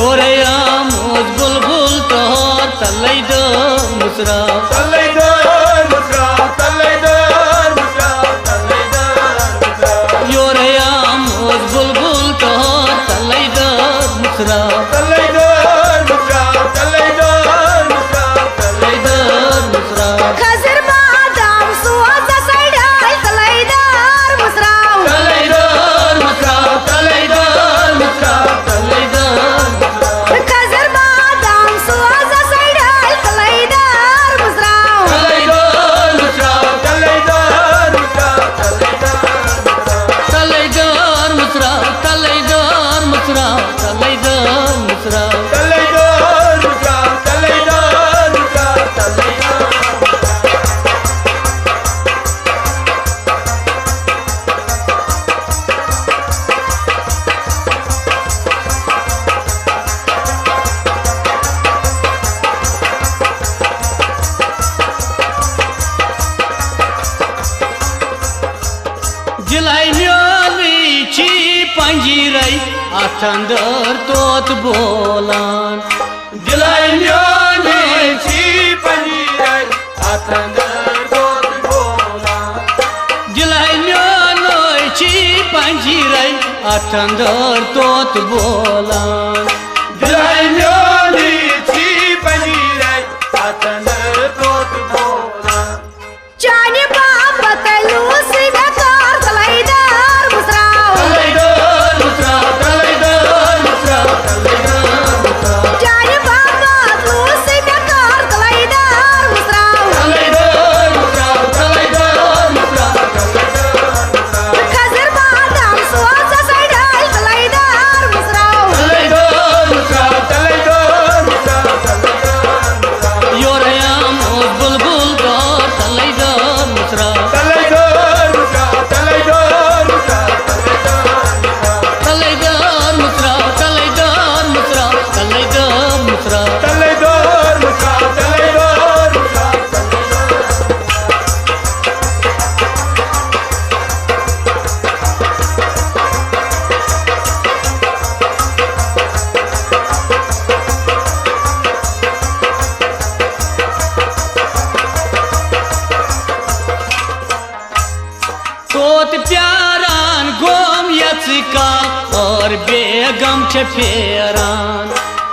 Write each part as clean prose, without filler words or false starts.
Yorayam uz bulbul tohor talaydo musra talaydo musra talaydo musra talaydo musra Yorayam uz bulbul tohor talaydo musra talaydo musra talaydo musra talaydo musra Khazir badam suaza saidal talaydar musra talaydo musra talaydo musra talaydo Khazir badam suaza saidal talaydar musra talaydo musra talaydo musra talaydo talaydo musra talaydo musra talaydo musra talaydo musra talaydo musra talaydo Jilaymiyochi panjirai atandar tot bolan Jilaymiyochi panjirai atandar tot bolan Jilaymiyochi panjirai atandar tot bolan Jilaymiyochi panjirai atandar tot bolan Chani baba talu si bekar talaydar musra talaydo musra talaydo musra talaydo musra Chani baba talu si bekar talaydar musra talaydo musra talaydo musra talaydo Khazir badam suaza saidal talaydar musra talaydo musra talaydo musra talaydo Yorayam uz bulbul tohor talaydo musra talaydo musra talaydo musra talaydo musra talaydo musra talaydo musra talaydo musra talaydo musra तोत प्यारान गोम यचिकाल और बेगम छे Ferran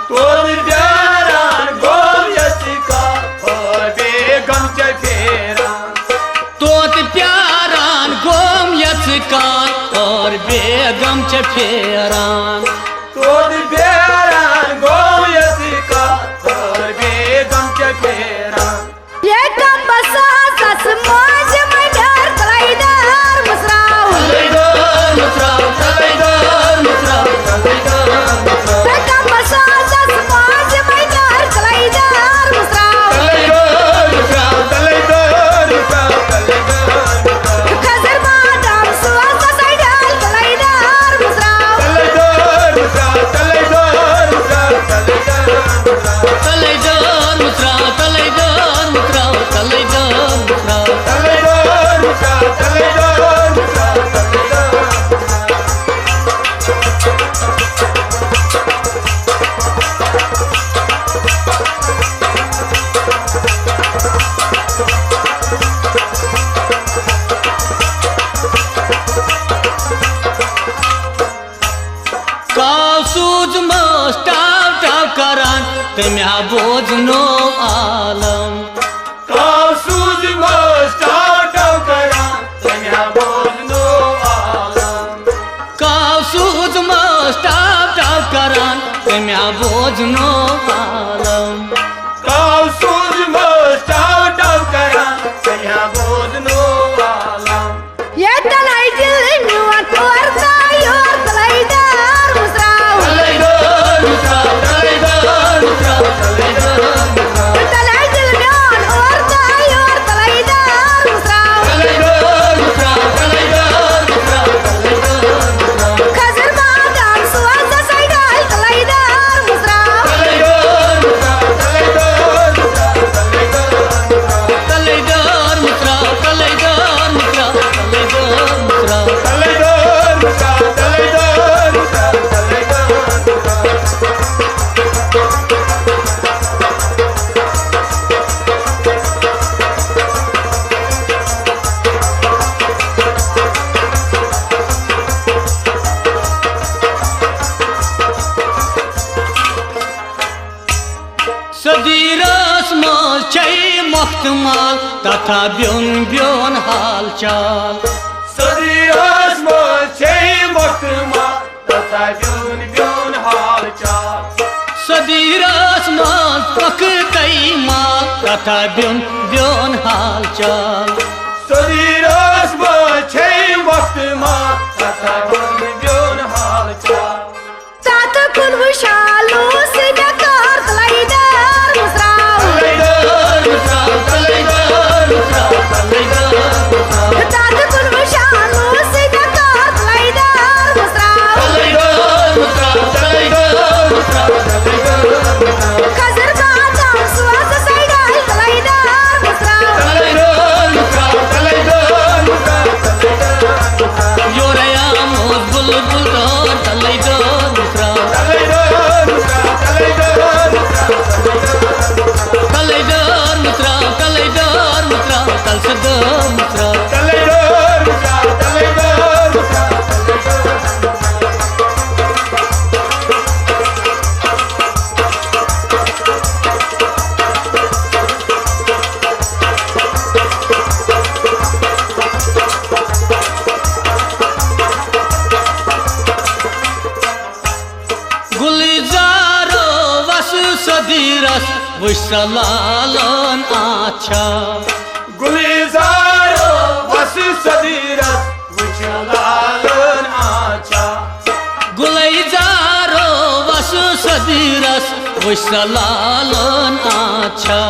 तोर प्यारान गोम यचिका और बेगम चे फेरा तोत प्यारान गोम यचिकाल और बेगम छे फेरान तोर प्यारान गोम यचिका और बेगम चे फेरा Ye kambasa sas moj madar talaydar musra talaydo musra talaydo musra talaydo musra Ye kambasa sas moj madar talaydar musra talaydo musra talaydo musra talaydo Khazir badam suaza saidal talaydar musra talaydo musra talaydo musra talaydo talaydo musra talaydo musra talaydo musra talaydo musra talaydo musra talaydo Kausuz mustav tav karan temya bozno alam Kausuz mustav karan tanya bozno alam Kausuz mustav tav karan temya bozno alam Kausuz mustav karan tanya bozno alam Ye talaydil nuwa torta yor talaydar musra talaydo musra talaydo musra talaydo musra मख्तमाल तथा beyond beyond हाल चाल सदीरस मचे मख्तमा तथा beyond beyond हाल चाल सदीरस माल पकतई माल तथा beyond beyond हाल चाल सदीरस मचे मख्तमा तथा beyond beyond हाल चाल तात कुन विशालो से बेकार तलाईदार मुस्राव तात कुन विशालो से बेकार तलाईदार मुस्राव खजर का जाम सुहास साइडाल तलाईदार मुस्राव योरया मोज बुलबुल दौर तलई दौर मुस्राव तलई दौर मुस्राव तल से दौर मुस्राव गुलजारो वसु सदीरस विशलालन आछा गुलजारो वसु सदीरस विचलालन आचा गुलजारो वसु सदीरस विशलालन आछा